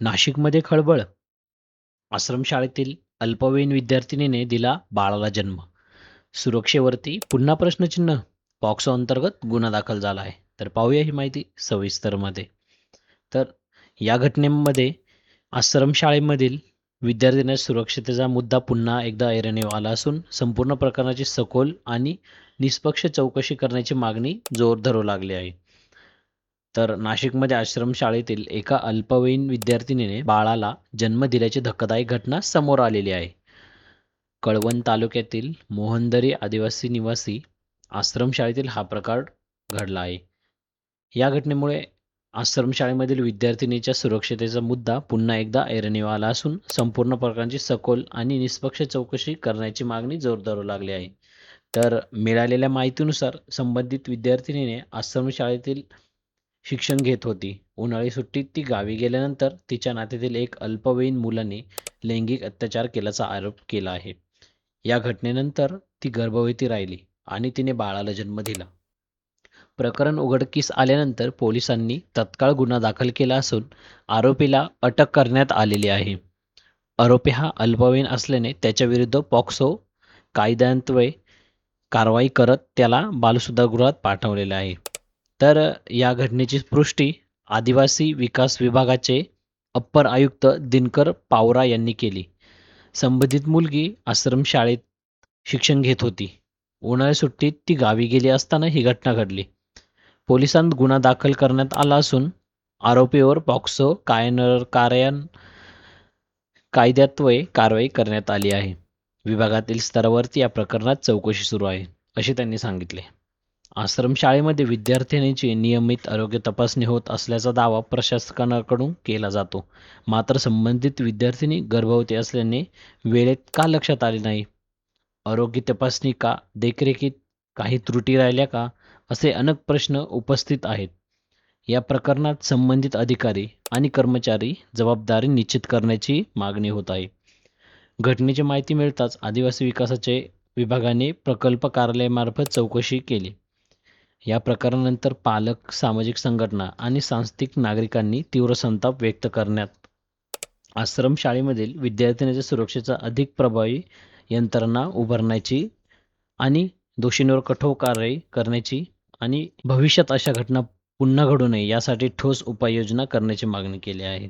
नाशिकमध्ये खळबळ. आश्रमशाळेतील अल्पवयीन विद्यार्थिनीने दिला बाळाला जन्म. सुरक्षेवरती पुन्हा प्रश्नचिन्ह. पॉक्सो अंतर्गत गुन्हा दाखल झाला आहे. तर पाहूया ही माहिती सविस्तरमध्ये. तर या घटनेमध्ये आश्रमशाळेमधील विद्यार्थिनीच्या सुरक्षतेचा मुद्दा पुन्हा एकदा ऐरणीवर आला असून संपूर्ण प्रकरणाची सखोल आणि निष्पक्ष चौकशी करण्याची मागणी जोर धरू लागली आहे. तर नाशिकमध्ये आश्रमशाळेतील एका अल्पवयीन विद्यार्थिनीने बाळाला जन्म दिल्याची धक्कादायक घटना समोर आलेली आहे. कळवण तालुक्यातील मोहनदरी आदिवासी निवासी आश्रमशाळेतील हा प्रकार घडला आहे. या घटनेमुळे आश्रमशाळेमधील विद्यार्थिनीच्या सुरक्षतेचा मुद्दा पुन्हा एकदा ऐरणीवर आला असून संपूर्ण प्रकारांची सखोल आणि निष्पक्ष चौकशी करण्याची मागणी जोर धरू लागली आहे. तर मिळालेल्या माहितीनुसार संबंधित विद्यार्थिनीने आश्रमशाळेतील शिक्षण घेत होती. उन्हाळी सुट्टीत ती गावी गेल्यानंतर तिच्या नात्यातील एक अल्पवयीन मुलाने लैंगिक अत्याचार केल्याचा आरोप केला आहे. या घटनेनंतर ती गर्भवती राहिली आणि तिने बाळाला जन्म दिला. प्रकरण उघडकीस आल्यानंतर पोलिसांनी तत्काळ गुन्हा दाखल केला असून आरोपीला अटक करण्यात आलेली आहे. आरोपी हा अल्पवयीन असल्याने त्याच्याविरुद्ध पॉक्सो कायद्यान्वये कारवाई करत त्याला बालसुधारगृहात पाठवलेले आहे. तर या घटनेची पुष्टी आदिवासी विकास विभागाचे अप्पर आयुक्त दिनकर पावरा यांनी केली. संबंधित मुलगी आश्रमशाळेत शिक्षण घेत होती. उन्हाळी सुट्टीत ती गावी गेली असताना ही घटना घडली. पोलिसांत गुन्हा दाखल करण्यात आला असून आरोपीवर पॉक्सो कायद्यान्वये कारवाई करण्यात आली आहे. विभागातील स्तरावरती या प्रकरणात चौकशी सुरू आहे, असे त्यांनी सांगितले. आश्रमशाळेमध्ये विद्यार्थिनीची नियमित आरोग्य तपासणी होत असल्याचा दावा प्रशासनाकडून केला जातो. मात्र संबंधित विद्यार्थिनी गर्भवती असल्याने वेळेत का लक्षात आले नाही? आरोग्य तपासणी का? देखरेखीत काही त्रुटी राहिल्या का? असे अनेक प्रश्न उपस्थित आहेत. या प्रकरणात संबंधित अधिकारी आणि कर्मचारी जबाबदारी निश्चित करण्याची मागणी होत आहे. घटनेची माहिती मिळताच आदिवासी विकासाचे विभागाने प्रकल्प कार्यालयामार्फत चौकशी केली. या प्रकारानंतर पालक, सामाजिक संघटना आणि सांस्कृतिक नागरिकांनी तीव्र संताप व्यक्त करण्यात आश्रमशाळेमधील विद्यार्थिनीच्या सुरक्षेचा अधिक प्रभावी यंत्रणा उभारण्याची आणि दोषींवर कठोर कारवाई करण्याची आणि भविष्यात अशा घटना पुन्हा घडू नये यासाठी ठोस उपाययोजना करण्याची मागणी केली आहे.